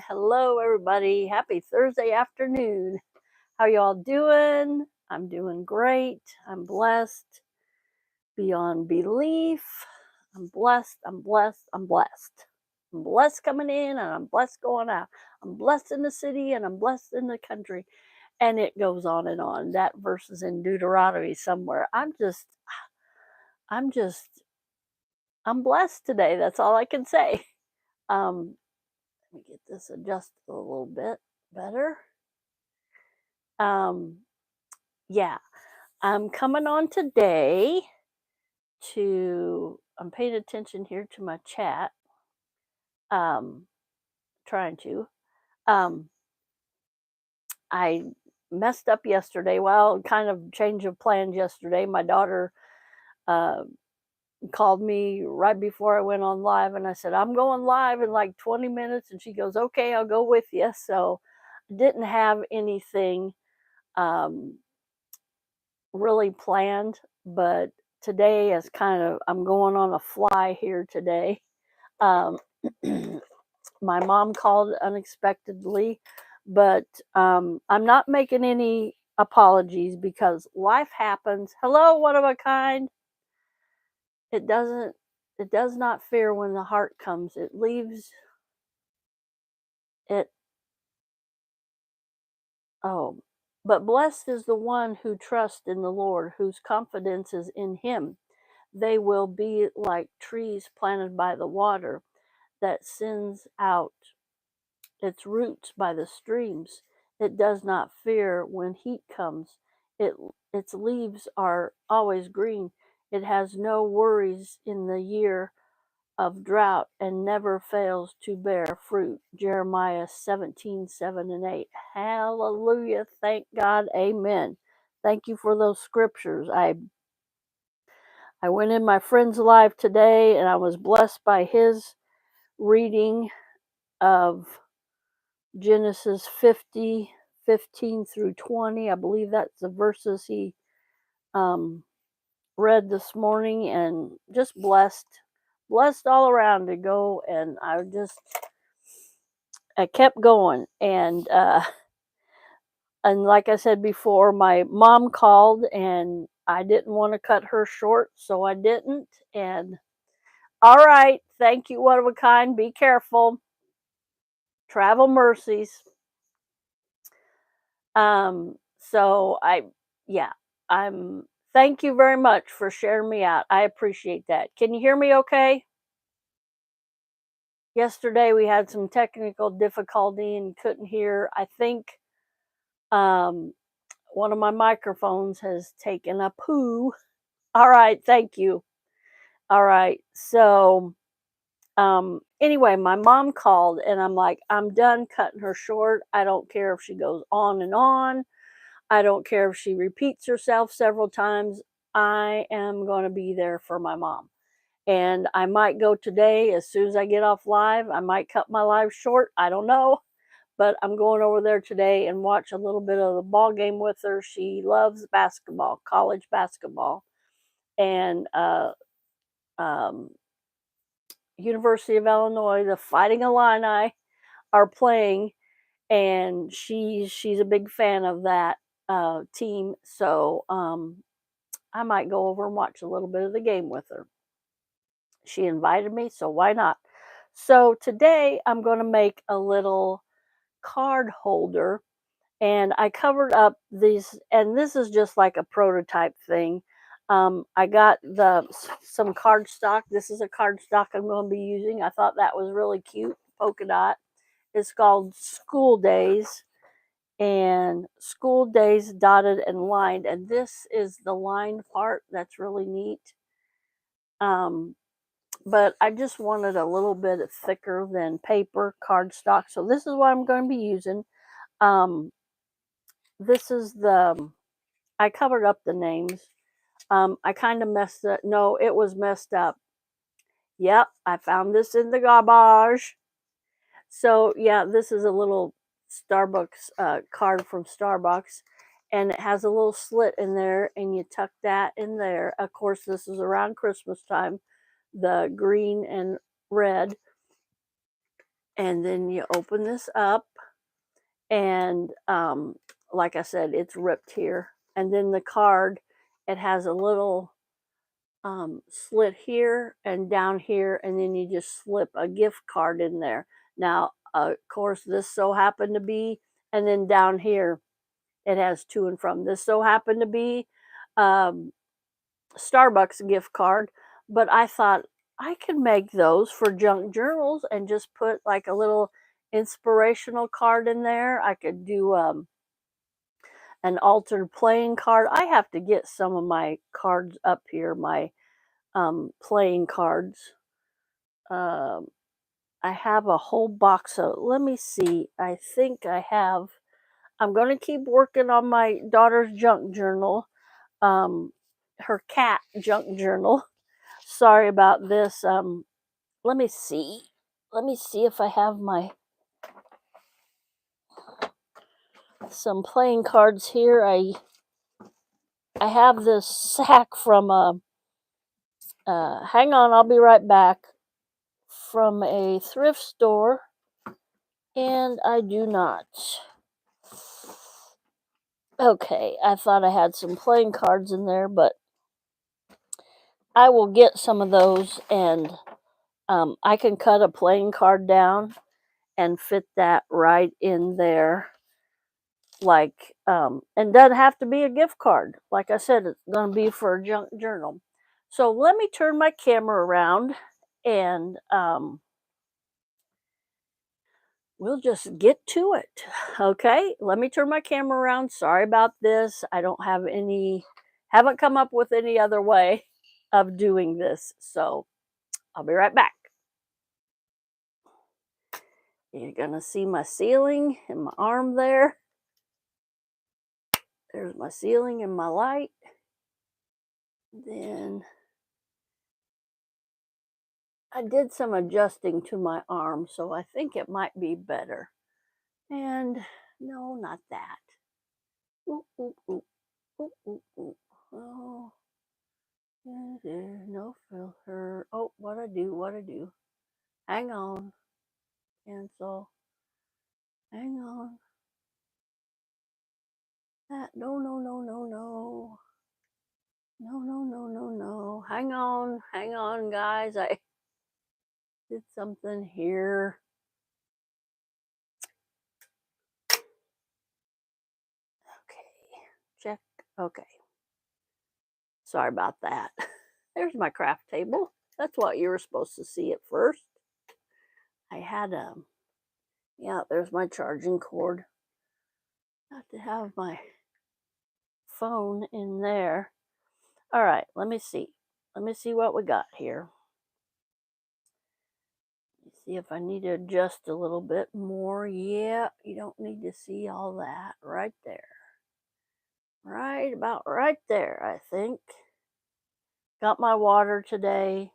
Hello, everybody. Happy Thursday afternoon. How y'all doing? I'm doing great. I'm blessed beyond belief. I'm blessed. I'm blessed. I'm blessed. I'm blessed coming in and I'm blessed going out. I'm blessed in the city and I'm blessed in the country. And it goes on and on. That verse is in Deuteronomy somewhere. I'm just, I'm blessed today. That's all I can say. Um, Let me get this adjusted a little bit better. Um, yeah, I'm coming on today I'm paying attention here to my chat. Um, trying to. Um, I messed up yesterday. Well, kind of change of plans yesterday. My daughter uh, called me right before I went on live, and I said, I'm going live in like 20 minutes. And she goes, okay, I'll go with you. So I didn't have anything um, really planned, but today is kind of, I'm going on a fly here today. Um, my mom called unexpectedly, but I'm not making any apologies because life happens. Hello, one of a kind. It doesn't, it does not fear when the heart comes. It leaves it. Oh, but blessed is the one who trusts in the Lord, whose confidence is in him. They will be like trees planted by the water that sends out its roots by the streams. It does not fear when heat comes. It, its leaves are always green. It has no worries in the year of drought and never fails to bear fruit. Jeremiah 17:7 and 8. Hallelujah. Thank God. Amen. Thank you for those scriptures. I went in my friend's live today and I was blessed by his reading of Genesis 50:15 through 20. I believe that's the verses he um, read this morning, and just blessed all around to go. And I kept going. And like I said before, my mom called and I didn't want to cut her short, so I didn't. And all right, thank you, one of a kind. Be careful. Travel mercies. So yeah, I'm, thank you very much for sharing me out. I appreciate that. Can you hear me okay? Yesterday we had some technical difficulty and couldn't hear. I think um, one of my microphones has taken a poo. All right, thank you. All right, so anyway, my mom called and I'm like, I'm done cutting her short. I don't care if she goes on and on. I don't care if she repeats herself several times. I am going to be there for my mom. And I might go today as soon as I get off live. I might cut my live short. I don't know. But I'm going over there today and watch a little bit of the ball game with her. She loves basketball, college basketball. And um, University of Illinois, the Fighting Illini, are playing, and she's a big fan of that team. So I might go over and watch a little bit of the game with her. She invited me, so why not? So today I'm going to make a little card holder, and I covered up these, and this is just like a prototype thing. I got some cardstock. This is a cardstock I'm going to be using. I thought that was really cute, polka dot. It's called School Days, and School Days dotted and lined, and this is the lined part. That's really neat. But I just wanted a little bit thicker than paper cardstock, so this is what I'm going to be using. Um, this is I covered up the names. I kind of messed it. No, it was messed up. Yep, I found this in the garbage. So yeah, this is a little Starbucks card from Starbucks, and it has a little slit in there, and you tuck that in there. Of course, this is around Christmas time, the green and red. And then you open this up, and like I said, it's ripped here. And then the card, it has a little slit here and down here, and then you just slip a gift card in there. Now, of course, this so happened to be, and then down here, it has to and from. This so happened to be um, Starbucks gift card, but I thought I could make those for junk journals and just put like a little inspirational card in there. I could do an altered playing card. I have to get some of my cards up here, my playing cards. Um, I have a whole box of, let me see, I think I have, I'm going to keep working on my daughter's junk journal, her cat junk journal. Sorry about this. Let me see. Let me see if I have some playing cards here. I have this sack from hang on, I'll be right back, from a thrift store, and I do not. Okay, I thought I had some playing cards in there, but I will get some of those, and I can cut a playing card down and fit that right in there. Like, and doesn't have to be a gift card. Like I said, it's going to be for a junk journal. So let me turn my camera around, and we'll just get to it. Okay, let me turn my camera around. Sorry about this. I don't have haven't come up with any other way of doing this. So I'll be right back. You're going to see my ceiling and my arm there. There's my ceiling and my light. Then I did some adjusting to my arm, so I think it might be better. And no, not that. Oop, oop, oop. Oop, oop, oop. Oh, no filter. Oh, what I do. Hang on. Cancel. Hang on. That, no. No. Hang on, guys. I did something here. Okay, check. Okay. Sorry about that. There's my craft table. That's what you were supposed to see at first. I had yeah, there's my charging cord. Got to have my phone in there. All right, let me see. Let me see what we got here. See if I need to adjust a little bit more. Yeah, you don't need to see all that right there. Right about right there, I think. Got my water today.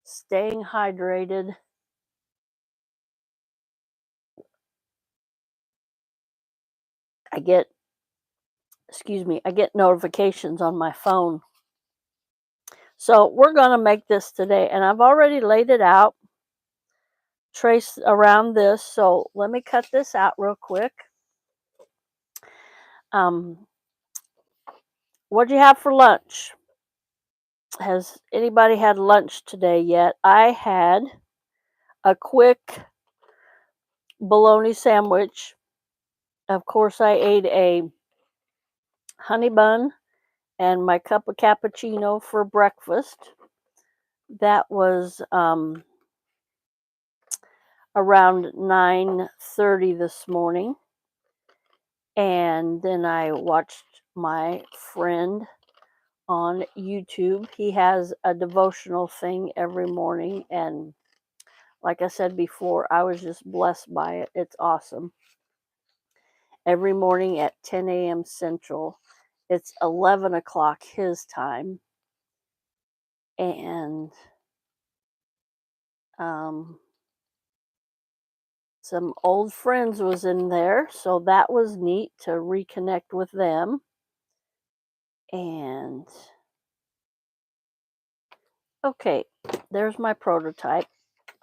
Staying hydrated. I get notifications on my phone. So we're going to make this today, and I've already laid it out, traced around this. So let me cut this out real quick. What'd you have for lunch? Has anybody had lunch today yet? I had a quick bologna sandwich. Of course, I ate a honey bun and my cup of cappuccino for breakfast. That was around 9:30 this morning. And then I watched my friend on YouTube. He has a devotional thing every morning, and like I said before, I was just blessed by it. It's awesome. Every morning at 10 a.m. Central. It's 11 o'clock his time. And some old friends was in there, so that was neat to reconnect with them. And okay, there's my prototype.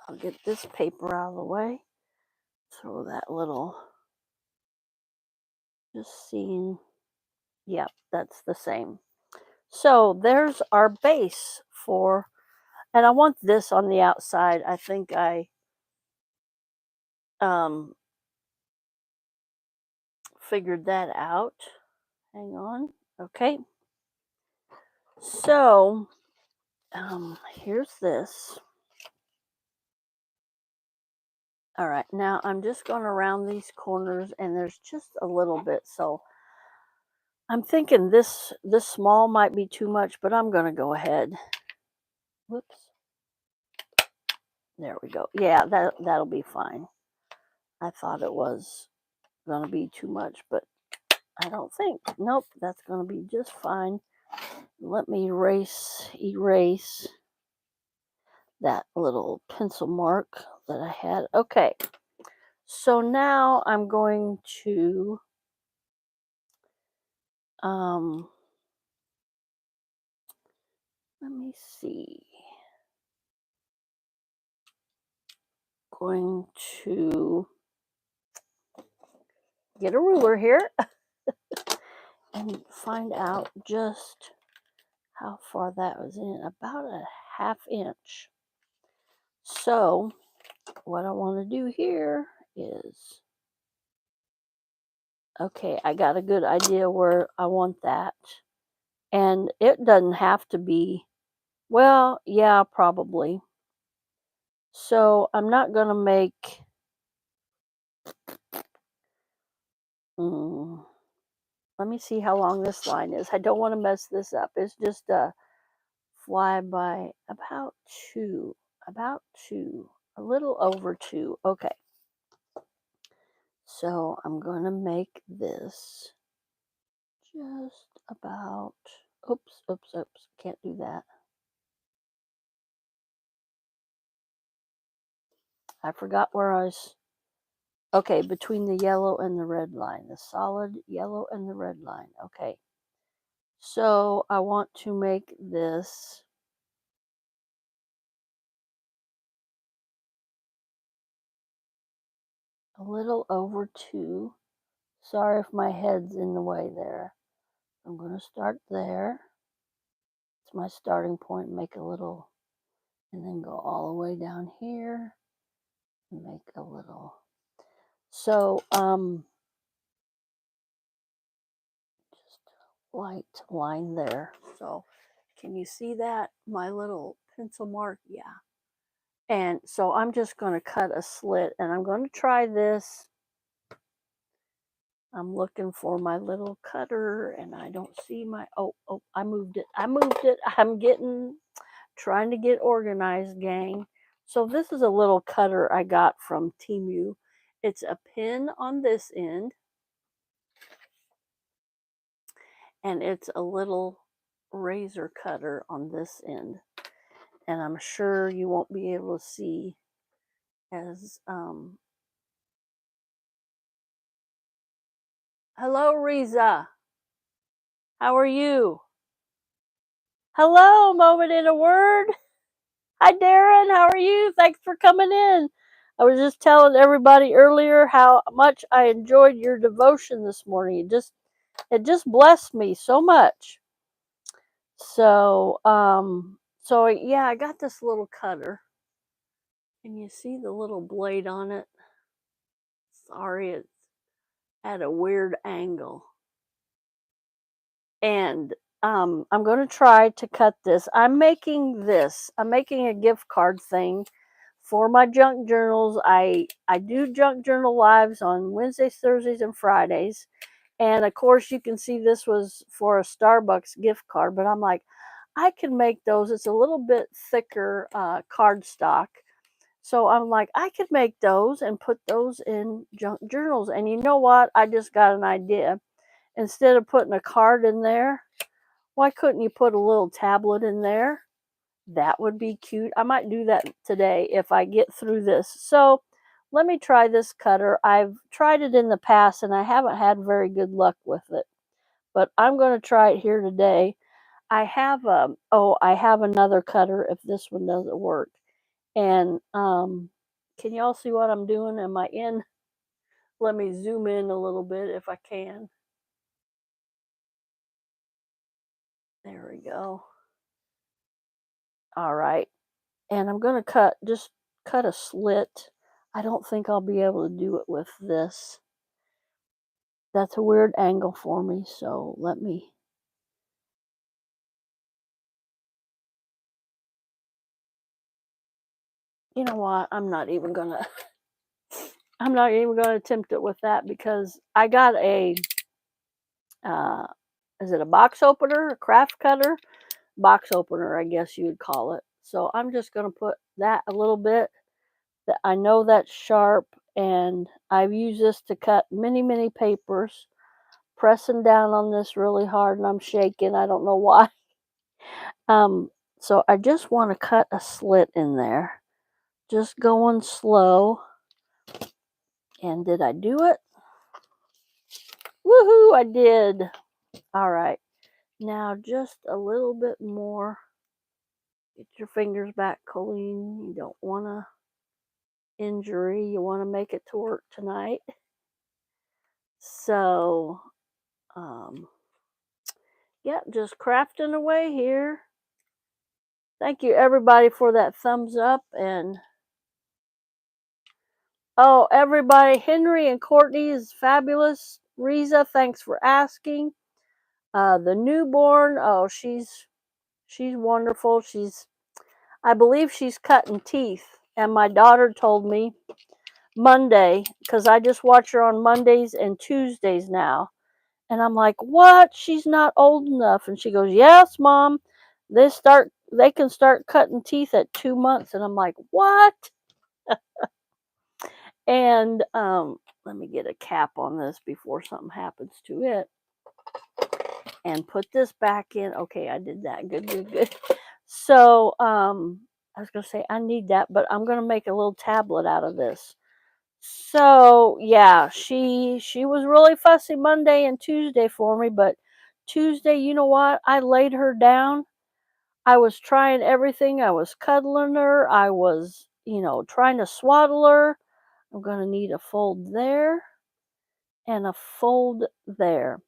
I'll get this paper out of the way. throw that little, just seeing. Yep, that's the same. So there's our base for, and I want this on the outside. I think I um, figured that out. Hang on. Okay. So here's this. All right, now I'm just going around these corners, and there's just a little bit. So I'm thinking this small might be too much, but I'm going to go ahead. Whoops. There we go. Yeah, that'll be fine. I thought it was going to be too much, but I don't think. Nope, that's going to be just fine. Let me erase that little pencil mark that I had. Okay. So now I'm going to let me see. Going to get a ruler here and find out just how far that was in. About a ½ inch. So what I want to do here is, okay, I got a good idea where I want that. And it doesn't have to be, well, yeah, probably. So I'm not going to make, let me see how long this line is. I don't want to mess this up. It's just a flyby, about two, a little over 2. Okay. So I'm going to make this just about, oops, can't do that. I forgot where I was. Okay, between the yellow and the red line, the solid yellow and the red line. Okay. So I want to make this a little over 2. Sorry if my head's in the way there. I'm going to start there. It's my starting point. Make a little, and then go all the way down here and make a little. So just light line there. So can you see that? My little pencil mark? Yeah. And so I'm just going to cut a slit, and I'm going to try this. I'm looking for my little cutter, and I don't see my, oh, I moved it. I'm trying to get organized, gang. So this is a little cutter I got from Temu. It's a pin on this end, and it's a little razor cutter on this end. And I'm sure you won't be able to see as, hello, Riza. How are you? Hello, Moment in a Word. Hi, Darren. How are you? Thanks for coming in. I was just telling everybody earlier how much I enjoyed your devotion this morning. It just blessed me so much. So, so yeah, I got this little cutter. Can you see the little blade on it? Sorry, it's at a weird angle. And I'm going to try to cut this. I'm making a gift card thing for my junk journals. I do junk journal lives on Wednesdays, Thursdays, and Fridays. And of course, you can see this was for a Starbucks gift card, but I'm like, I can make those. It's a little bit thicker cardstock. So I'm like, I could make those and put those in junk journals. And you know what? I just got an idea. Instead of putting a card in there, why couldn't you put a little tablet in there? That would be cute. I might do that today if I get through this. So let me try this cutter. I've tried it in the past and I haven't had very good luck with it. But I'm going to try it here today. I have I have another cutter if this one doesn't work. And can y'all see what I'm doing? Am I in? Let me zoom in a little bit if I can. There we go. All right. And I'm going to just cut a slit. I don't think I'll be able to do it with this. That's a weird angle for me, so let me. You know what? I'm not even going to attempt it with that because I got a uh is it a box opener, a craft cutter? Box opener, I guess you would call it. So I'm just going to put that a little bit. That I know that's sharp, and I've used this to cut many, many papers. Pressing down on this really hard, and I'm shaking. I don't know why. Um, so I just want to cut a slit in there. Just going slow. And did I do it? Woohoo! I did. All right. Now just a little bit more. Get your fingers back, Colleen. You don't want to injury. You want to make it to work tonight. So, yeah, just crafting away here. Thank you everybody for that thumbs up. And oh, everybody, Henry and Courtney is fabulous. Riza, thanks for asking. The newborn, oh, she's wonderful. I believe she's cutting teeth. And my daughter told me Monday, because I just watch her on Mondays and Tuesdays now. And I'm like, what? She's not old enough. And she goes, yes, Mom. They can start cutting teeth at 2 months. And I'm like, what? And let me get a cap on this before something happens to it. And put this back in. Okay, I did that. Good, good, good. So I was gonna say I need that, but I'm gonna make a little tablet out of this. So yeah, she was really fussy Monday and Tuesday for me, but Tuesday, you know what? I laid her down. I was trying everything. I was cuddling her. I was, trying to swaddle her. I'm gonna need a fold there and a fold there.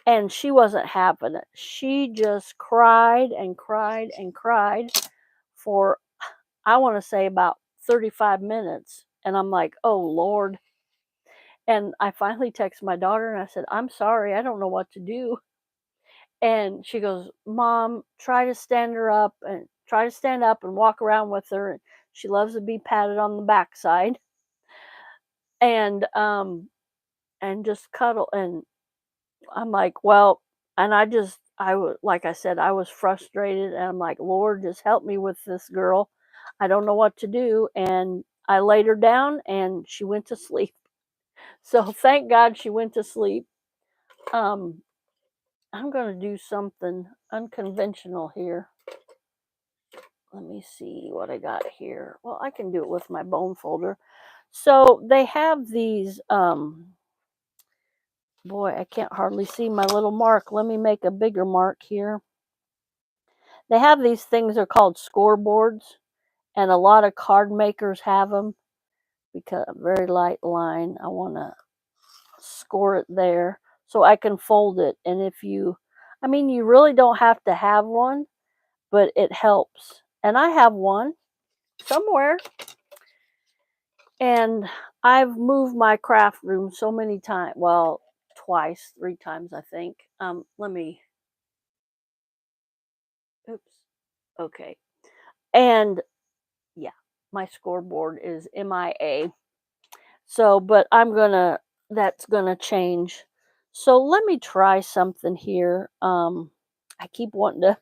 And she wasn't having it. She just cried and cried and cried for, I want to say, about 35 minutes. And I'm like, oh, Lord. And I finally texted my daughter and I said, I'm sorry, I don't know what to do. And she goes, Mom, try to stand up and walk around with her. And she loves to be patted on the backside and just cuddle. And I'm like, well, and I was, like I said, I was frustrated. And I'm like, Lord, just help me with this girl. I don't know what to do. And I laid her down and she went to sleep. So thank God she went to sleep. Um, I'm going to do something unconventional here. Let me see what I got here. Well, I can do it with my bone folder. So they have these, boy, I can't hardly see my little mark. Let me make a bigger mark here. They have these things, they're called scoreboards, and a lot of card makers have them because a very light line. I want to score it there so I can fold it. And you really don't have to have one, but it helps. And I have one somewhere. And I've moved my craft room so many times. Well, twice, 3 times, I think. Let me, oops. Okay. And yeah, my scoreboard is MIA. So, but that's gonna change. So let me try something here. I keep wanting to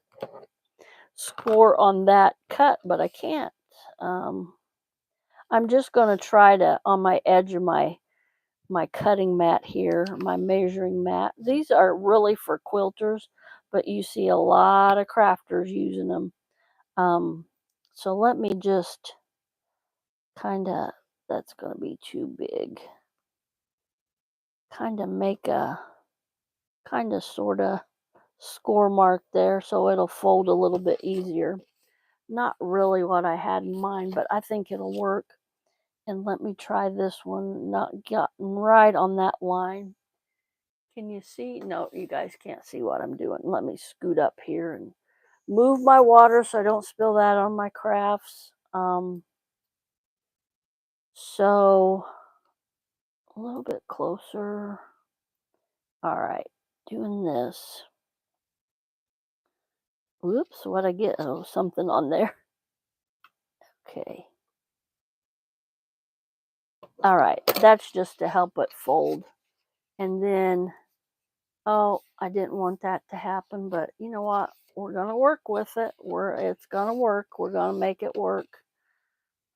score on that cut, but I can't. Um, I'm just gonna try to on my edge of my cutting mat here, my measuring mat. These are really for quilters, but you see a lot of crafters using them. Um, so let me just kind of, that's going to be too big. Kind of make a, kind of sort of score mark there so it'll fold a little bit easier. Not really what I had in mind, but I think it'll work. And let me try this one, not gotten right on that line. Can you see? No, you guys can't see what I'm doing. Let me scoot up here and move my water so I don't spill that on my crafts. So a little bit closer. All right, doing this. Whoops, what I get? Oh, something on there. Okay. All right, that's just to help it fold. And then, oh, I didn't want that to happen, but you know what? We're gonna work with it. It's gonna work. We're gonna make it work.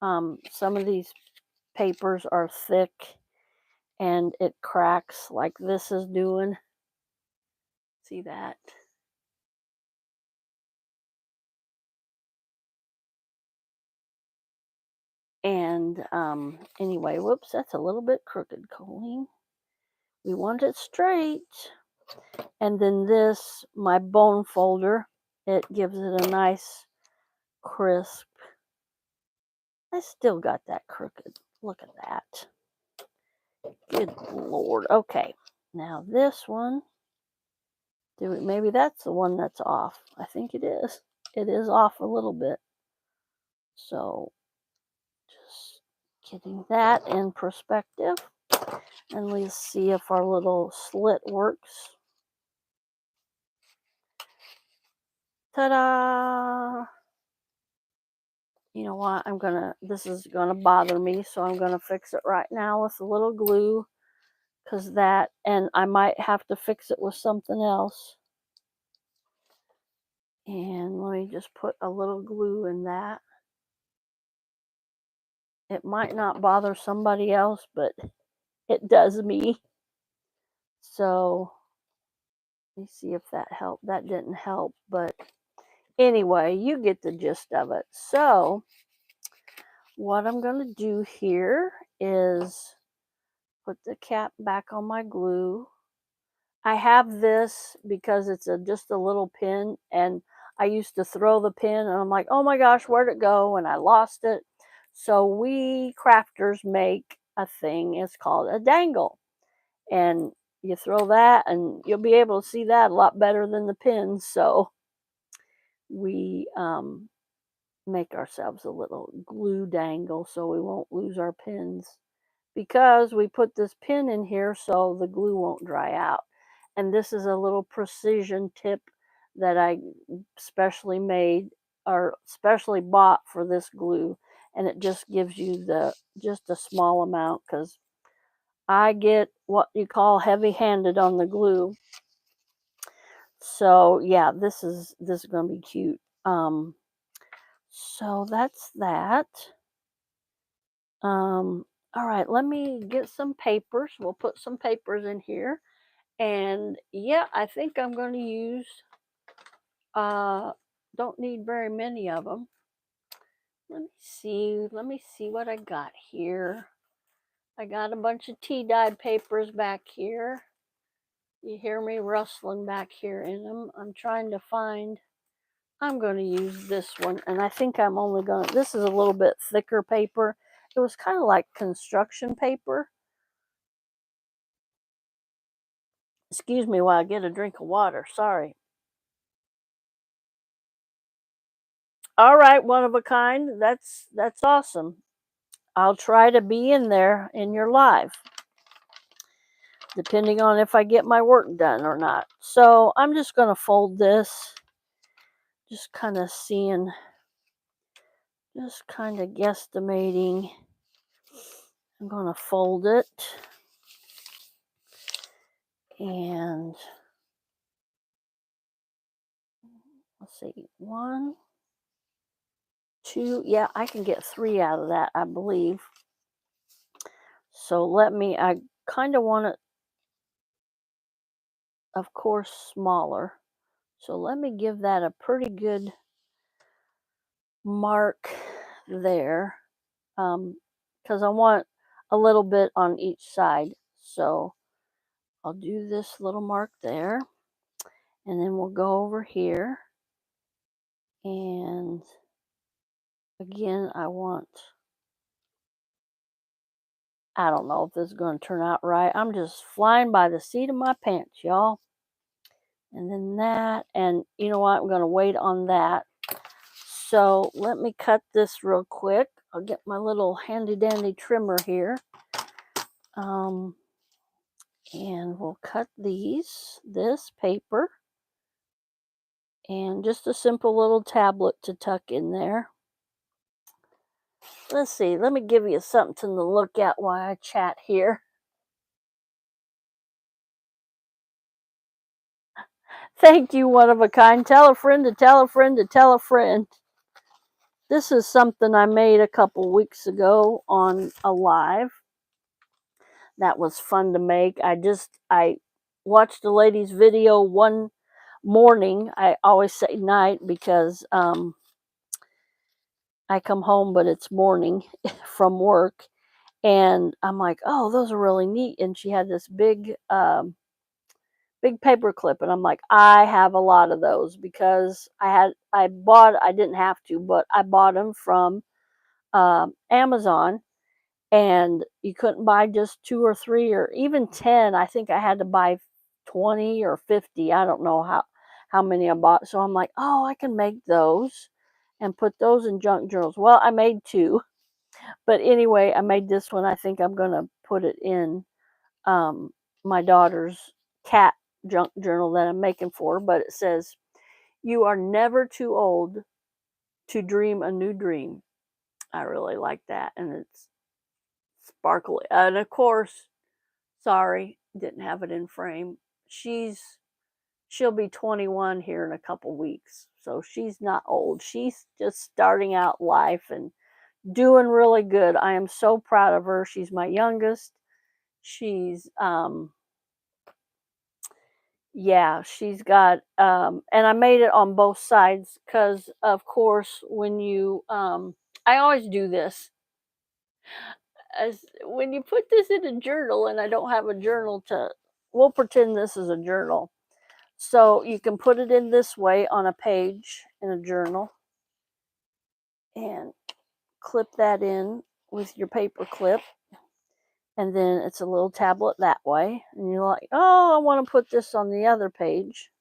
Some of these papers are thick and it cracks like this is doing. See that? And anyway, whoops, that's a little bit crooked, Colleen. We want it straight. And then this, my bone folder, it gives it a nice crisp. I still got that crooked. Look at that. Good Lord. Okay. Now this one, maybe that's the one that's off. I think it is. It is off a little bit. So just getting that in perspective. And let's see if our little slit works. Ta-da! You know what? this is gonna bother me, so I'm gonna fix it right now with a little glue, and I might have to fix it with something else. And let me just put a little glue in that. It might not bother somebody else, but it does me. So let me see if that helped. That didn't help, but anyway, you get the gist of it. So what I'm going to do here is put the cap back on my glue. I have this because it's just a little pin, and I used to throw the pin and I'm like, oh my gosh, where'd it go? And I lost it. So we crafters make a thing, it's called a dangle. And you throw that and you'll be able to see that a lot better than the pins. So we make ourselves a little glue dangle so we won't lose our pins, because we put this pin in here so the glue won't dry out. And this is a little precision tip that I specially made or specially bought for this glue, and it just gives you just a small amount, because I get what you call heavy-handed on the glue. So yeah, this is gonna be cute. So that's that. All right, let me get some papers. We'll put some papers in here. And yeah, I think I'm going to use, don't need very many of them. Let me see what I got here. I got a bunch of tea-dyed papers back here. You hear me rustling back here in them. I'm trying to find, I'm going to use this one. And I think I'm only going to, this is a little bit thicker paper. It was kind of like construction paper. Excuse me while I get a drink of water. Sorry. All right, one of a kind. That's awesome. I'll try to be in there in your live, depending on if I get my work done or not. So I'm just going to fold this, just kind of seeing, just kind of guesstimating. I'm going to fold it. And let's see, 1, 2, yeah, I can get 3 out of that, I believe. So I kind of want it, of course, smaller. So let me give that a pretty good mark there, because I want a little bit on each side. So I'll do this little mark there, and then we'll go over here. And again, I want I don't know if this is going to turn out right. I'm just flying by the seat of my pants, y'all. And then that, and you know what? I'm going to wait on that. So let me cut this real quick. I'll get my little handy dandy trimmer here. And we'll cut this paper, and just a simple little tablet to tuck in there. Let's see, let me give you something to look at while I chat here. Thank you, one of a kind. Tell a friend to tell a friend to tell a friend. This is something I made a couple weeks ago on a live. That was fun to make. I watched a lady's video one morning. I always say night because I come home, but it's morning from work. And I'm like, oh, those are really neat. And she had this big paper clip, and I'm like, I have a lot of those because I didn't have to, but I bought them from Amazon, and you couldn't buy just 2 or 3 or even 10. I think I had to buy 20 or 50. I don't know how many I bought. So I'm like, oh, I can make those and put those in junk journals. Well, I made 2, but anyway, I made this one. I think I'm going to put it in my daughter's cat junk journal that I'm making for her, but it says, "You are never too old to dream a new dream." I really like that, and it's sparkly. And of course, sorry, didn't have it in frame. She'll be 21 here in a couple weeks, so she's not old. She's just starting out life and doing really good. I am so proud of her. She's my youngest. She's yeah, she's got and I made it on both sides because of course when you I always do this as when you put this in a journal, and I don't have a journal to, we'll pretend this is a journal. So you can put it in this way on a page in a journal and clip that in with your paper clip, and then it's a little tablet that way, and you're like, oh, I want to put this on the other page.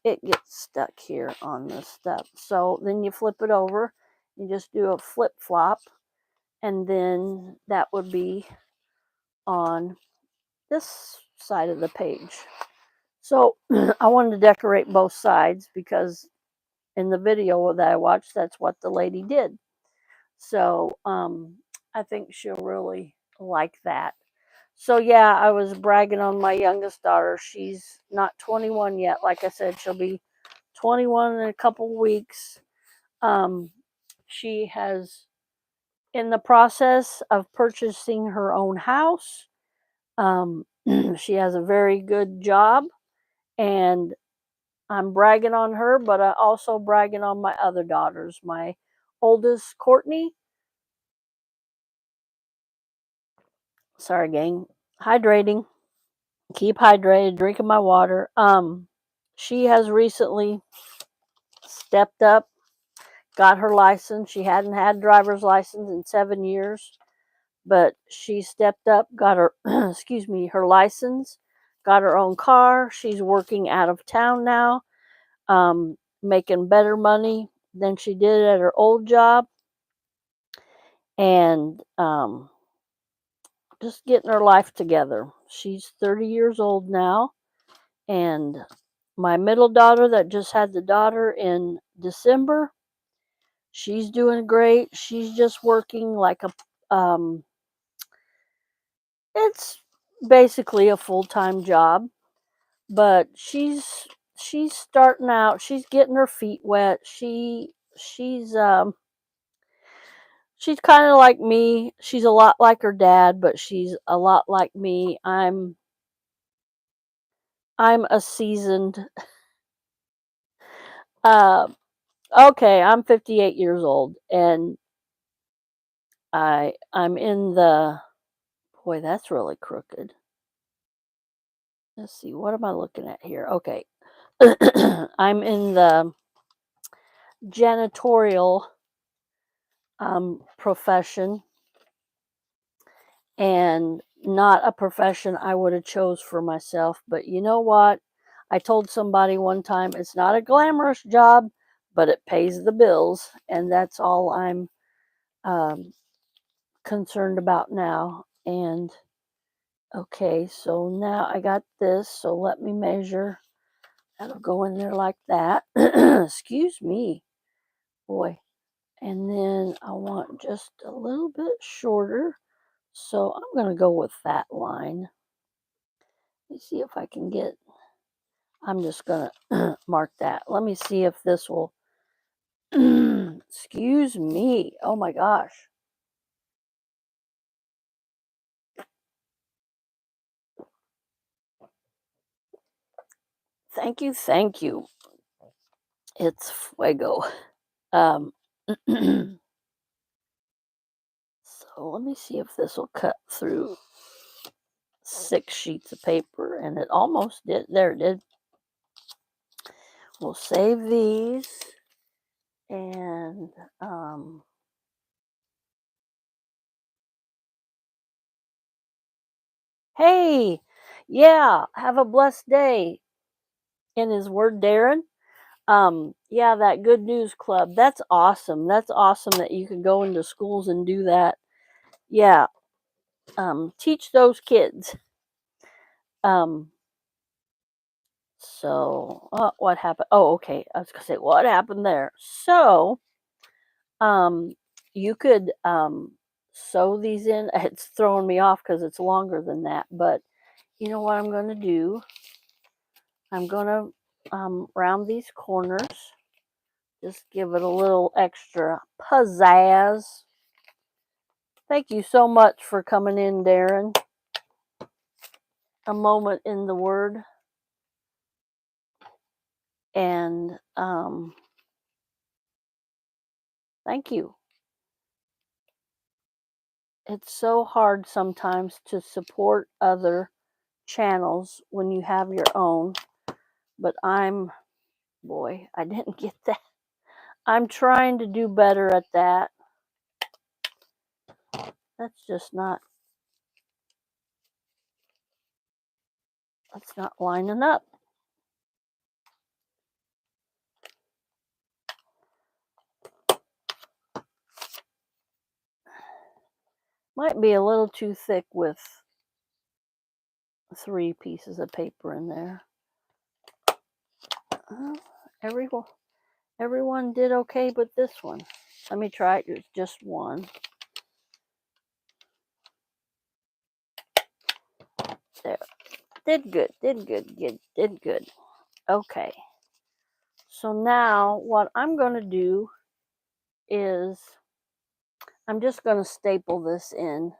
It gets stuck here on this stuff. So then you flip it over, you just do a flip flop, and then that would be on this side of the page. So I wanted to decorate both sides because in the video that I watched, that's what the lady did. So I think she'll really like that. So yeah, I was bragging on my youngest daughter. She's not 21 yet. Like I said, she'll be 21 in a couple weeks. She has in the process of purchasing her own house. She has a very good job, and I'm bragging on her, but I also bragging on my other daughters. My oldest, Courtney, sorry gang, hydrating, keep hydrated, drinking my water. She has recently stepped up, got her license. She hadn't had a driver's license in 7 years, but she stepped up, got her excuse me, her license, got her own car. She's working out of town now, making better money than she did at her old job, and just getting her life together. She's 30 years old now, and my middle daughter that just had the daughter in December, she's doing great. She's just working like a it's basically a full-time job, but she's starting out. She's getting her feet wet. She's kind of like me. She's a lot like her dad, but she's a lot like me. I'm a seasoned uh okay, I'm 58 years old, and I'm in the, boy, that's really crooked. Let's see, what am I looking at here? Okay. I'm in the janitorial profession, and not a profession I would have chose for myself. But you know what? I told somebody one time it's not a glamorous job, but it pays the bills, and that's all I'm um, concerned about now. And okay, so now I got this, so let me measure. That'll go in there like that. Excuse me, boy. And then I want just a little bit shorter, so I'm going to go with that line. Let me see if I can get, I'm just going to mark that. Let me see if this will, excuse me. Oh my gosh. Thank you, thank you. It's fuego. Um, so let me see if this will cut through 6 sheets of paper, and it almost did. There it did. We'll save these, and hey, yeah, have a blessed day. In his word, Darren. Yeah, that Good News Club. That's awesome. That's awesome that you can go into schools and do that. Yeah. Teach those kids. Um, so what happened? Oh, okay. I was gonna say what happened there. So, um, you could sew these in. It's throwing me off because it's longer than that. But you know what I'm gonna do? I'm gonna round these corners. Just give it a little extra pizzazz. Thank you so much for coming in, Darren. A moment in the Word. And thank you. It's so hard sometimes to support other channels when you have your own. But boy, I didn't get that. I'm trying to do better at that. That's just not, that's not lining up. Might be a little too thick with 3 pieces of paper in there. Everyone, everyone did okay, but this one. Let me try it. Just one. There. Did good. Did good. Did good. Okay. So now what I'm going to do is I'm just going to staple this in,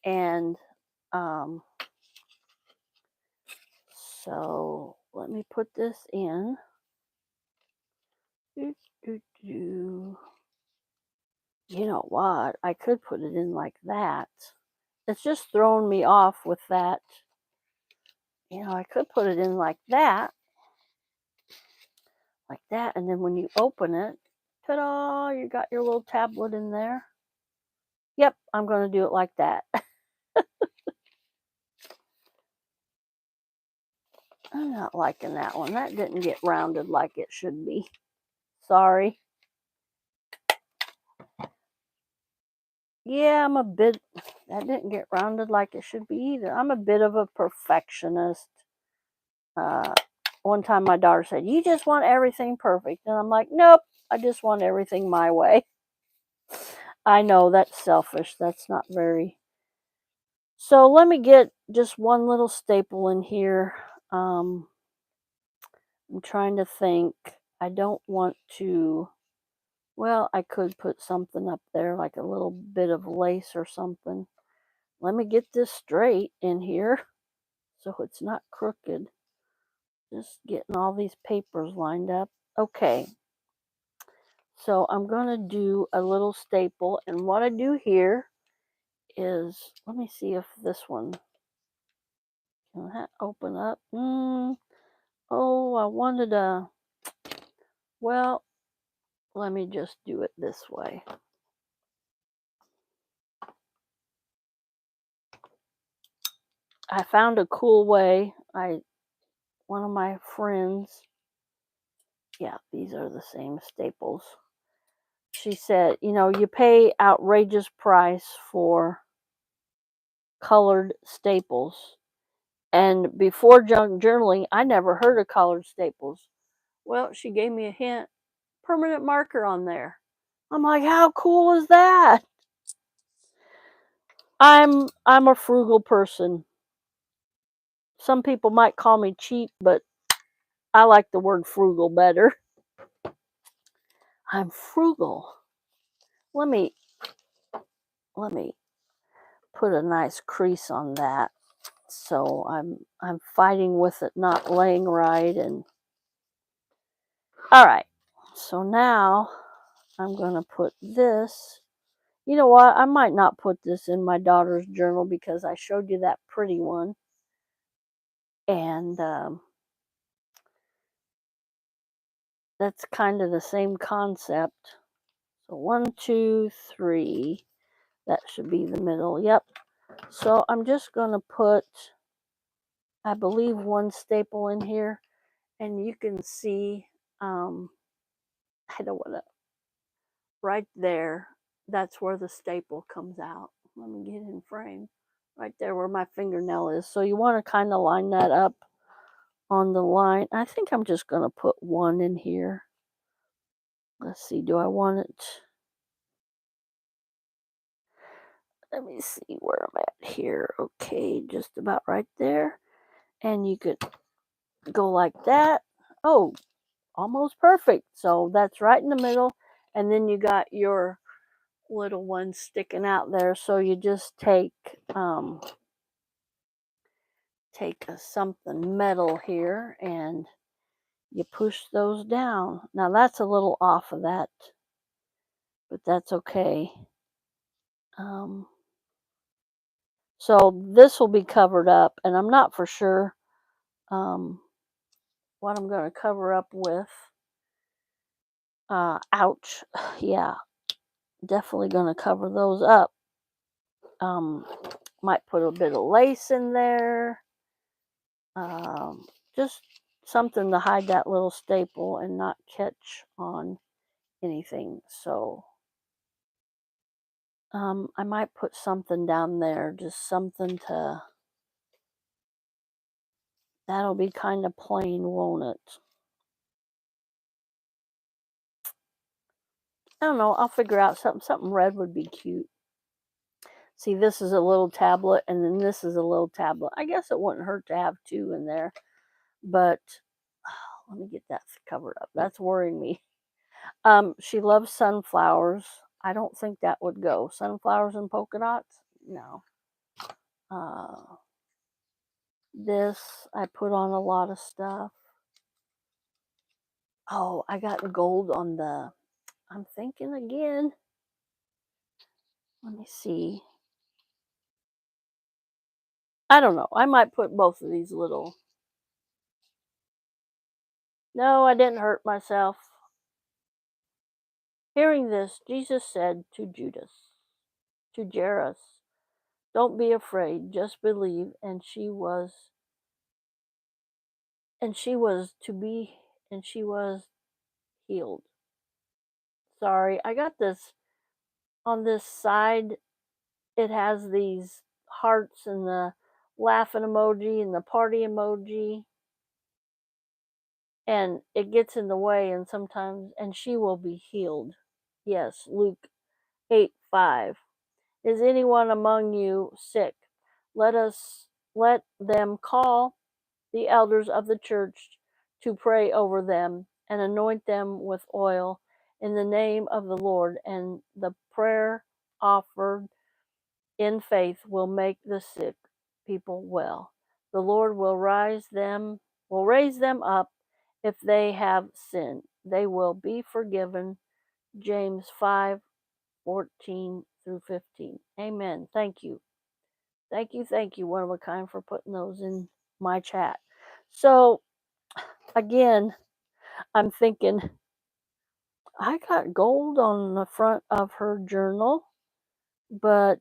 and so let me put this in. You know what? I could put it in like that. It's just throwing me off with that. You know, I could put it in like that, and then when you open it, ta-da, you got your little tablet in there. Yep, I'm going to do it like that. I'm not liking that one. That didn't get rounded like it should be. Sorry. Yeah, that didn't get rounded like it should be either. I'm a bit of a perfectionist. One time my daughter said, "You just want everything perfect." And I'm like, "Nope, I just want everything my way." I know that's selfish. That's not very. So let me get just one little staple in here. I'm trying to think. I don't want to. Well, I could put something up there, like a little bit of lace or something. Let me get this straight in here so it's not crooked. Just getting all these papers lined up. Okay. So I'm going to do a little staple. And what I do here is, let me see if this one can that open up. Oh, I wanted a, well, let me just do it this way. I found a cool way. One of my friends, yeah, these are the same staples. She said, you pay outrageous price for colored staples. And before junk journaling, I never heard of colored staples. Well, she gave me a hint. Permanent marker on there. I'm like, how cool is that? I'm a frugal person. Some people might call me cheap, but I like the word frugal better. I'm frugal. Let me put a nice crease on that. So I'm fighting with it not laying right. And all right. So now I'm going to put this. You know what? I might not put this in my daughter's journal because I showed you that pretty one. And that's kind of the same concept. So 1, 2, 3. That should be the middle. Yep. So I'm just going to put, I believe, one staple in here. And you can see, I don't want to, right there, that's where the staple comes out. Let me get in frame. Right there where my fingernail is. So you want to kind of line that up on the line. I think I'm just going to put one in here. Let's see, do I want it? Let me see where I'm at here. Okay, just about right there. And you could go like that. Oh, almost perfect. So that's right in the middle. And then you got your little one sticking out there. So you just take something metal here and you push those down. Now that's a little off of that, but that's okay. So this will be covered up, and I'm not for sure what I'm going to cover up with. Ouch. Yeah, definitely going to cover those up. Might put a bit of lace in there. Just something to hide that little staple and not catch on anything. So I might put something down there, just something to, that'll be kind of plain, won't it? I don't know, I'll figure out something red would be cute. See, this is a little tablet, and then this is a little tablet. I guess it wouldn't hurt to have two in there, but let me get that covered up. That's worrying me. She loves sunflowers. I don't think that would go. Sunflowers and polka dots? No. This, I put on a lot of stuff. Oh, I got gold on the, I'm thinking again. Let me see. I don't know. I might put both of these little. No, I didn't hurt myself. Hearing this, Jesus said to Jairus, don't be afraid, just believe. And she was healed. Sorry, I got this on this side. It has these hearts and the laughing emoji and the party emoji. And it gets in the way, and sometimes, and she will be healed. Yes, Luke 8:5. Is anyone among you sick? Let them call the elders of the church to pray over them and anoint them with oil in the name of the Lord, and the prayer offered in faith will make the sick people well. The Lord will raise them up. If they have sinned, they will be forgiven. James 5:14 through 15. Amen. Thank you. Thank you, One of a Kind, for putting those in my chat. So, again, I'm thinking, I got gold on the front of her journal, but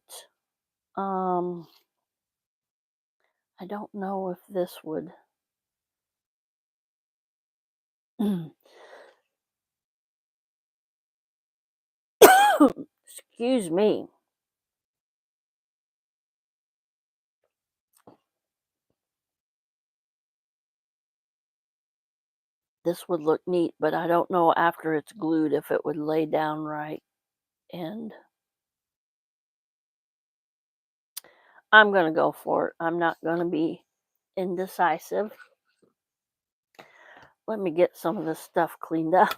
I don't know if this would. Excuse me. This would look neat, but I don't know after it's glued if it would lay down right. And I'm going to go for it. I'm not going to be indecisive. Let me get some of this stuff cleaned up.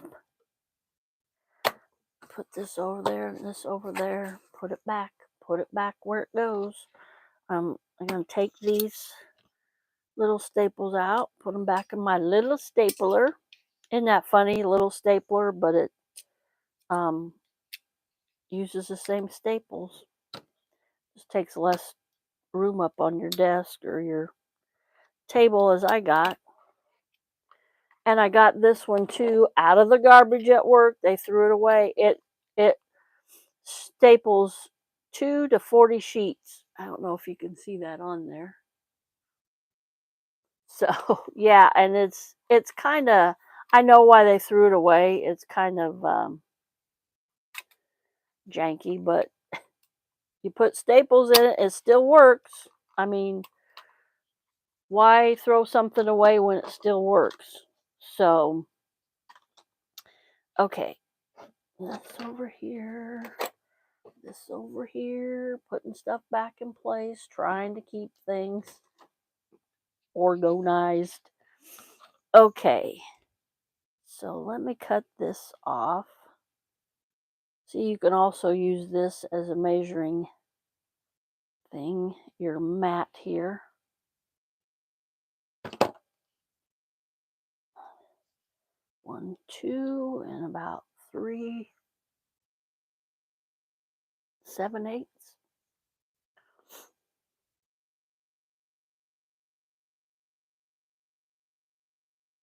Put this over there and this over there. Put it back where it goes. I'm going to take these little staples out, put them back in my little stapler. Isn't that funny? Little stapler, but it uses the same staples. Just takes less room up on your desk or your table as I got. And I got this one too out of the garbage at work. They threw it away. It staples 2 to 40 sheets. I don't know if you can see that on there. So yeah, and it's kind of, I know why they threw it away. It's kind of janky, but you put staples in it, it still works. I mean, why throw something away when it still works? So, okay, this over here, this over here, putting stuff back in place, trying to keep things organized. Okay, so let me cut this off. See, you can also use this as a measuring thing, your mat here. 1, 2, and about 3 7/8.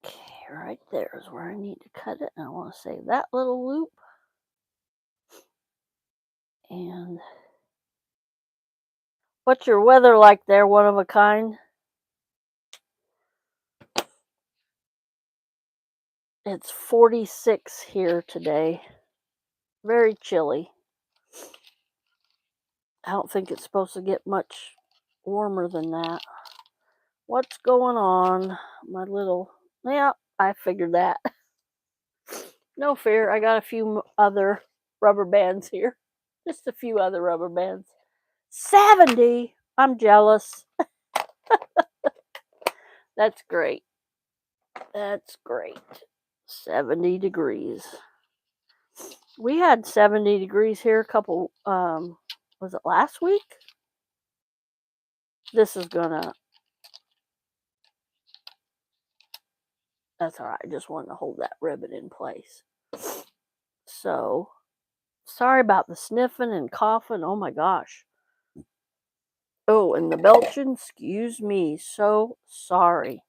Okay, right there is where I need to cut it. And I want to save that little loop. And what's your weather like there, one of a kind? It's 46 here today. Very chilly. I don't think it's supposed to get much warmer than that. What's going on? My little, yeah, I figured that. No fear. I got a few other rubber bands here. Just a few other rubber bands. 70. I'm jealous. That's great. That's great. 70 degrees. We had 70 degrees here a couple, was it last week? This is gonna, that's all right. I just wanted to hold that ribbon in place. So, sorry about the sniffing and coughing. Oh my gosh. Oh, and the belching. Excuse me. So sorry.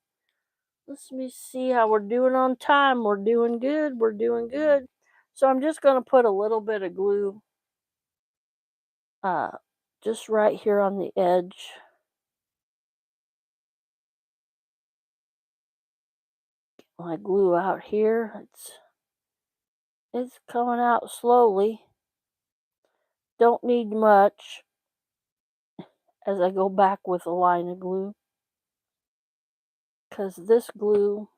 Let me see how we're doing on time. We're doing good. We're doing good. So I'm just going to put a little bit of glue just right here on the edge. My glue out here. It's coming out slowly. Don't need much as I go back with a line of glue, because this glue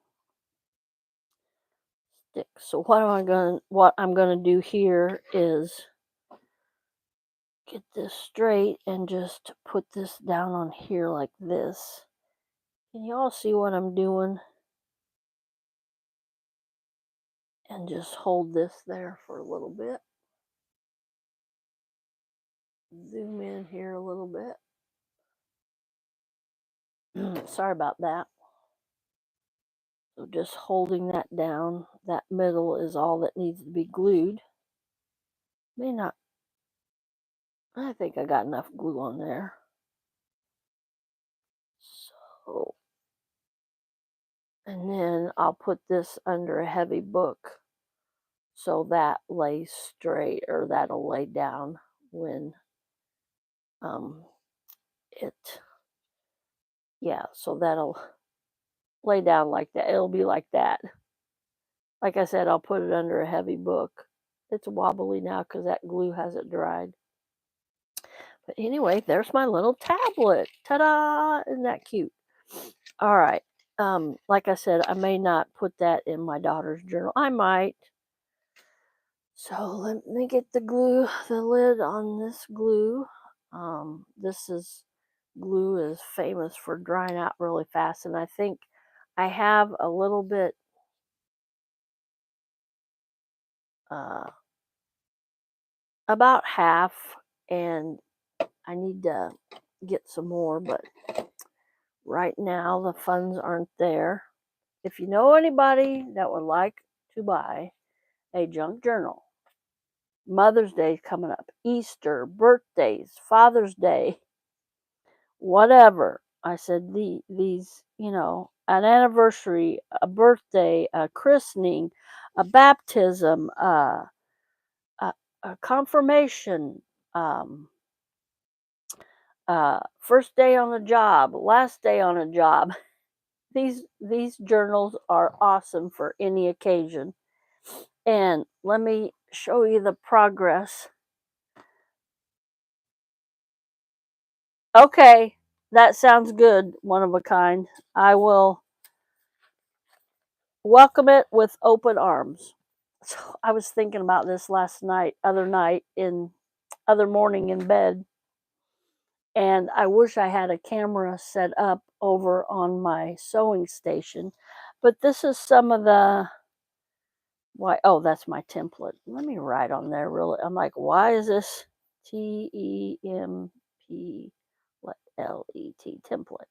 sticks. So what I'm gonna do here is get this straight and just put this down on here like this. Can you all see what I'm doing? And just hold this there for a little bit. Zoom in here a little bit. Sorry about that. So just holding that down. That middle is all that needs to be glued. May not. I think I got enough glue on there. So, and then I'll put this under a heavy book so that lays straight, or that'll lay down when it Yeah, so that'll lay down like that. It'll be like that. Like I said, I'll put it under a heavy book. It's wobbly now because that glue hasn't dried. But anyway, there's my little tablet. Ta-da! Isn't that cute? All right. Like I said, I may not put that in my daughter's journal. I might. So let me get the lid on this glue. This glue is famous for drying out really fast, and I think I have a little bit about half, and I need to get some more, but right now the funds aren't there. If you know anybody that would like to buy a junk journal, Mother's Day coming up, Easter, birthdays, Father's Day, whatever. I said these, an anniversary, a birthday, a christening, a baptism, a confirmation, first day on the job, last day on a job. These journals are awesome for any occasion. And let me show you the progress. Okay, that sounds good, one of a kind. I will welcome it with open arms. So I was thinking about this other morning in bed, and I wish I had a camera set up over on my sewing station. But this is some of the that's my template. Let me write on there really. I'm like, why is this TEMPLET template?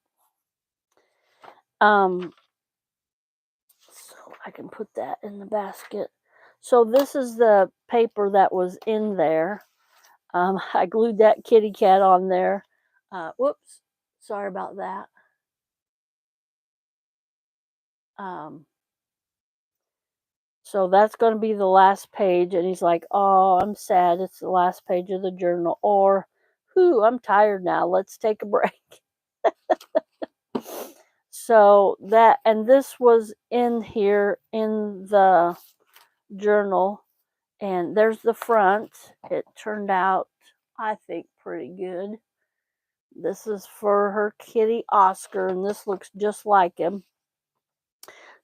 So I can put that in the basket. So this is the paper that was in there. I glued that kitty cat on there. Whoops, sorry about that. So that's going to be the last page. And he's like, oh, I'm sad. It's the last page of the journal. Or, whew, I'm tired now. Let's take a break. So and this was in here in the journal. And there's the front. It turned out, I think, pretty good. This is for her kitty Oscar, and this looks just like him.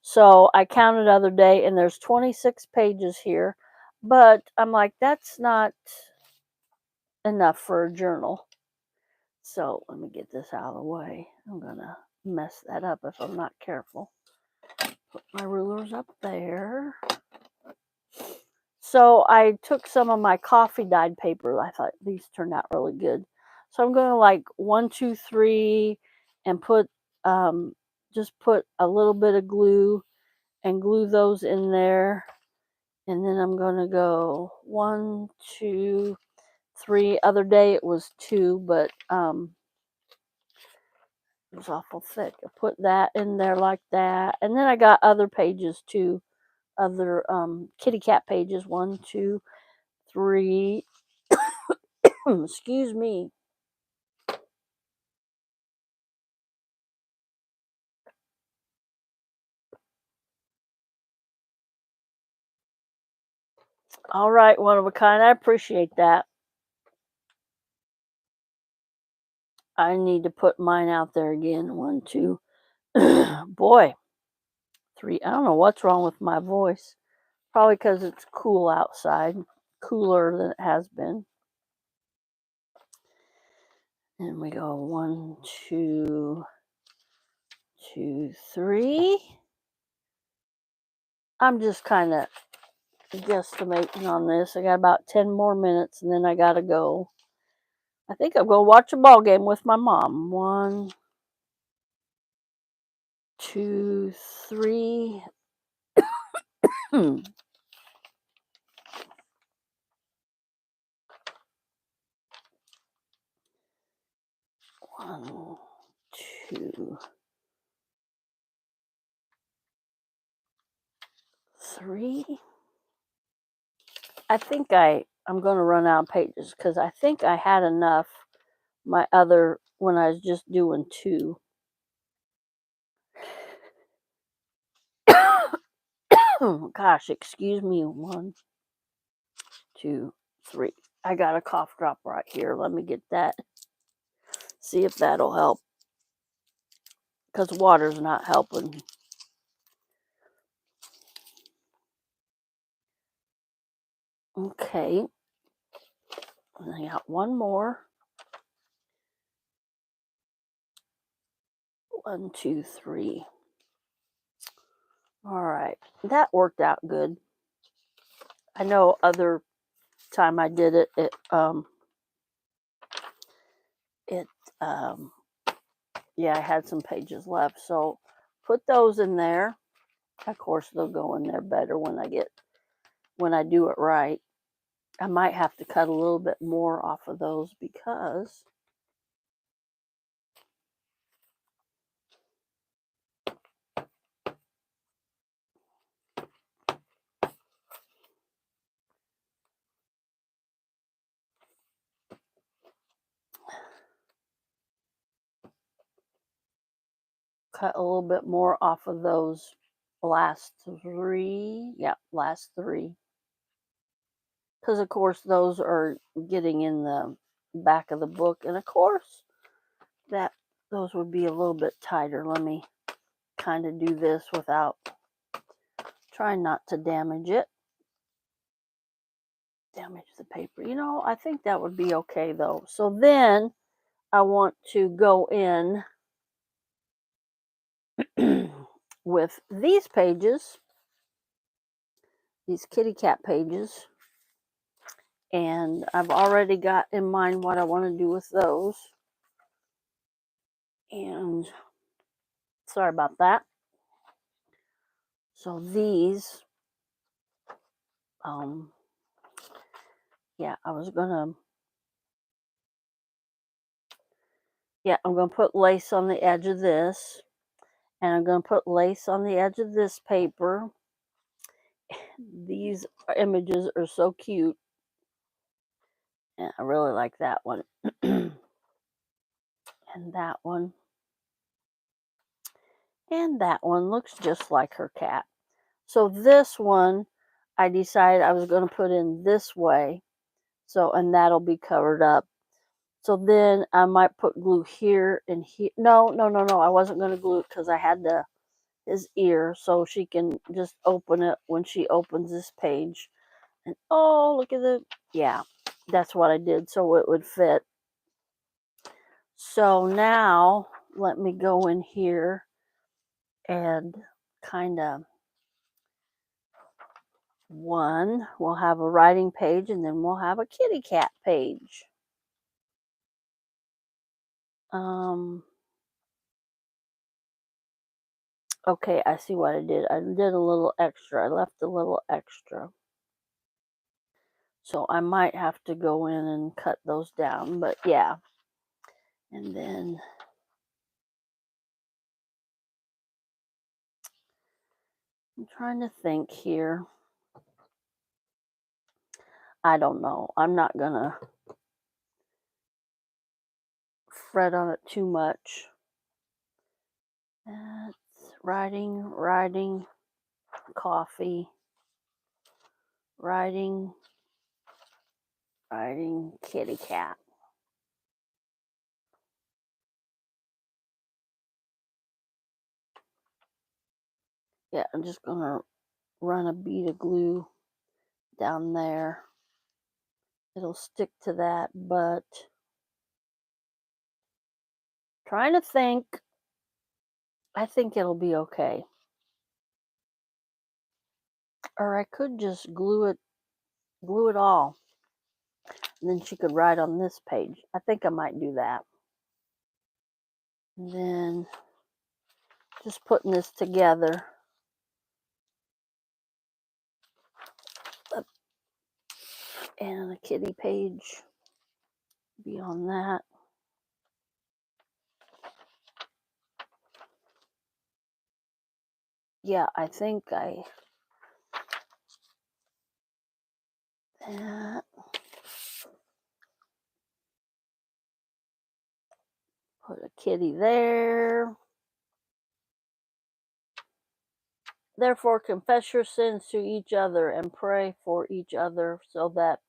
So I counted the other day, and there's 26 pages here. But I'm like, that's not enough for a journal. So let me get this out of the way. I'm going to mess that up if I'm not careful. Put my rulers up there. So I took some of my coffee dyed paper. I thought these turned out really good. So I'm going to like 1, 2, 3 and just put a little bit of glue and glue those in there. And then I'm going to go 1, 2, 3. Other day it was 2, but it was awful thick. I put that in there like that. And then I got other pages too. Other kitty cat pages. 1, 2, 3. Excuse me. All right, one of a kind. I appreciate that. I need to put mine out there again. 1, 2. Boy. 3. I don't know what's wrong with my voice. Probably because it's cool outside. Cooler than it has been. And we go 1, 2, 2, 3. I'm just kind of guesstimating on this. I got about 10 more minutes and then I gotta go. I think I'm gonna watch a ball game with my mom. 1, 2, 3. 1, 2, 3. I think I'm going to run out of pages because I think I had enough when I was just doing 2. Gosh, excuse me. 1, 2, 3. I got a cough drop right here. Let me get that. See if that'll help. Because water's not helping. Okay. And I got one more. 1, 2, 3. All right. That worked out good. I know other time I did it, yeah, I had some pages left. So put those in there. Of course, they'll go in there better when I do it right. I might have to cut a little bit more off of those because cut a little bit more off of those last 3. Yeah, last 3. Because, of course, those are getting in the back of the book. And, of course, those would be a little bit tighter. Let me kind of do this without trying not to damage it. Damage the paper. You know, I think that would be okay, though. So then I want to go in with these pages, these kitty cat pages. And I've already got in mind what I want to do with those. And sorry about that. So these, yeah, I'm going to put lace on the edge of this. And I'm going to put lace on the edge of this paper. These images are so cute. And I really like that one. And that one. And that one looks just like her cat. So this one, I decided I was going to put in this way. So, and that'll be covered up. So then I might put glue here and here. No. I wasn't going to glue it because I had his ear so she can just open it when she opens this page. And oh, look at the, yeah, that's what I did so it would fit. So now let me go in here and kind of we'll have a writing page and then we'll have a kitty cat page. Okay, I see what I did. I did a little extra. I left a little extra. So I might have to go in and cut those down, but yeah. And then I'm trying to think here. I don't know. I'm not going to fret on it too much. That's writing, coffee, writing, kitty cat. Yeah, I'm just going to run a bead of glue down there. It'll stick to that, but trying to think, I think it'll be okay. Or I could just glue it all. And then she could write on this page. I think I might do that. And then just putting this together. And a kitty page be on that. Yeah, I think that. Put a kitty there. Therefore, confess your sins to each other and pray for each other so that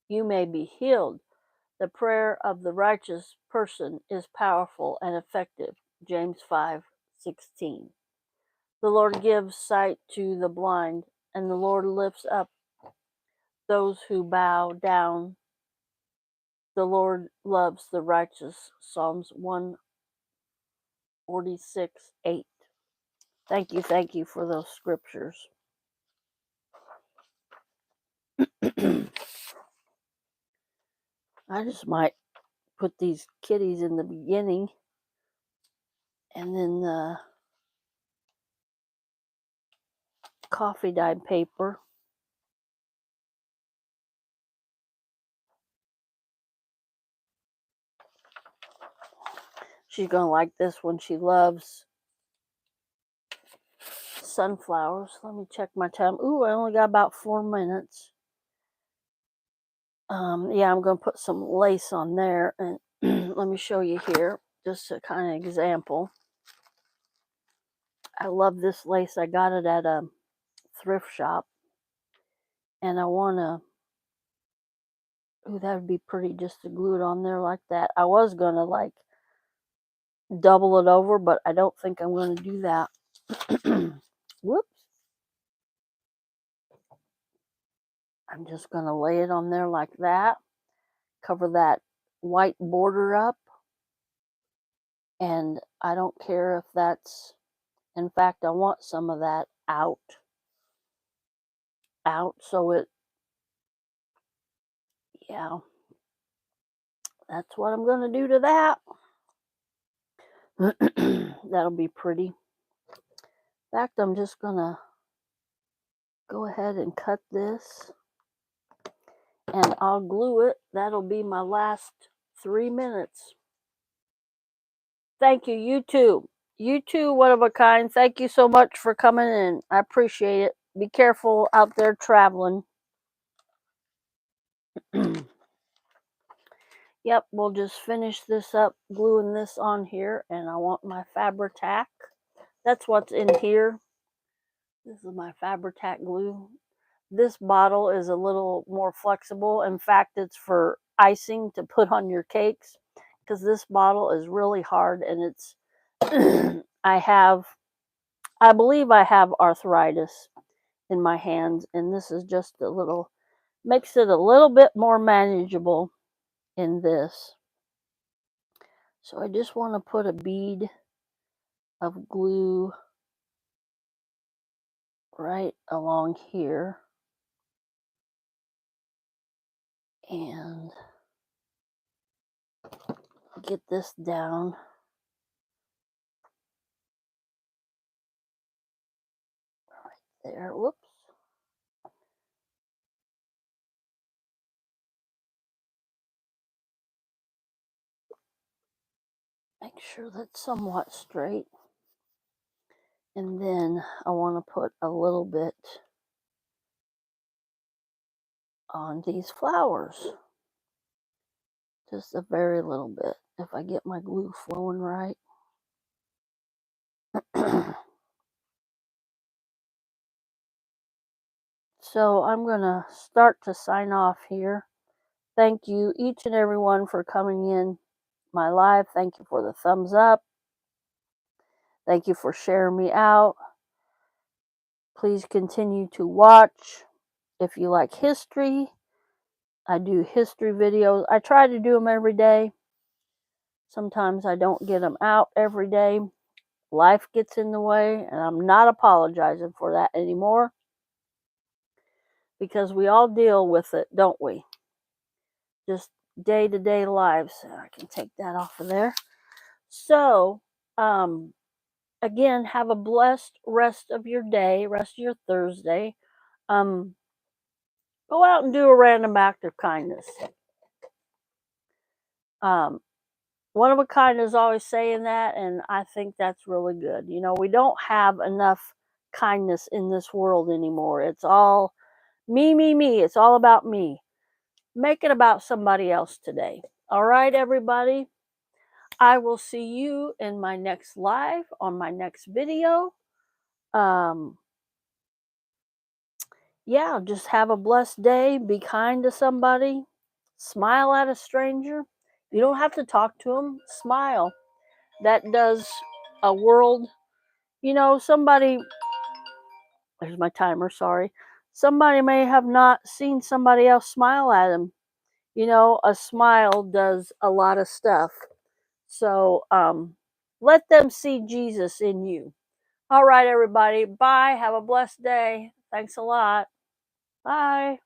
you may be healed. The prayer of the righteous person is powerful and effective. James 5:16. The Lord gives sight to the blind, and the Lord lifts up those who bow down. The Lord loves the righteous. Psalms 146:8. Thank you for those scriptures. I just might put these kitties in the beginning and then the coffee dyed paper. She's going to like this one. She loves sunflowers. Let me check my time. Ooh, I only got about 4 minutes. Yeah, I'm going to put some lace on there. And let me show you here. Just a kind of example. I love this lace. I got it at a thrift shop. And I want to... Ooh, that would be pretty just to glue it on there like that. I was going to like double it over, but I don't think I'm going to do that. Whoops. I'm just going to lay it on there like that. Cover that white border up. And I don't care if that's... In fact, I want some of that out. So it... Yeah. That's what I'm going to do to that. That'll be pretty. In fact, I'm just going to go ahead and cut this. And I'll glue it. That'll be my last 3 minutes. Thank you. You too. You too, one of a kind. Thank you so much for coming in. I appreciate it. Be careful out there traveling. Yep, we'll just finish this up, gluing this on here. And I want my Fabri-Tac. That's what's in here. This is my Fabri-Tac glue. This bottle is a little more flexible. In fact, it's for icing to put on your cakes, because this bottle is really hard, and it's I believe I have arthritis in my hands, and this is just a little... Makes it a little bit more manageable in this. So I just want to put a bead of glue right along here. And get this down. Right there. Whoops. Make sure that's somewhat straight. And then I want to put a little bit on these flowers. Just a very little bit, if I get my glue flowing right. So I'm going to start to sign off here. Thank you, each and every one, for coming in my live. Thank you for the thumbs up. Thank you for sharing me out. Please continue to watch. If you like history, I do history videos. I try to do them every day. Sometimes I don't get them out every day. Life gets in the way, and I'm not apologizing for that anymore, because we all deal with it, don't we? Just day-to-day lives. I can take that off of there. So, again, have a blessed rest of your day, rest of your Thursday. Go out and do a random act of kindness. One of a kind is always saying that, and I think that's really good. You know, we don't have enough kindness in this world anymore. It's all me, me, me. It's all about me. Make it about somebody else today. All right, everybody. I will see you in my next live, on my next video. Um, yeah, just have a blessed day. Be kind to somebody. Smile at a stranger. You don't have to talk to them. Smile. That does a world. Somebody, there's my timer, sorry. Somebody may have not seen somebody else smile at them. A smile does a lot of stuff. So, let them see Jesus in you. All right, everybody. Bye. Have a blessed day. Thanks a lot. Bye.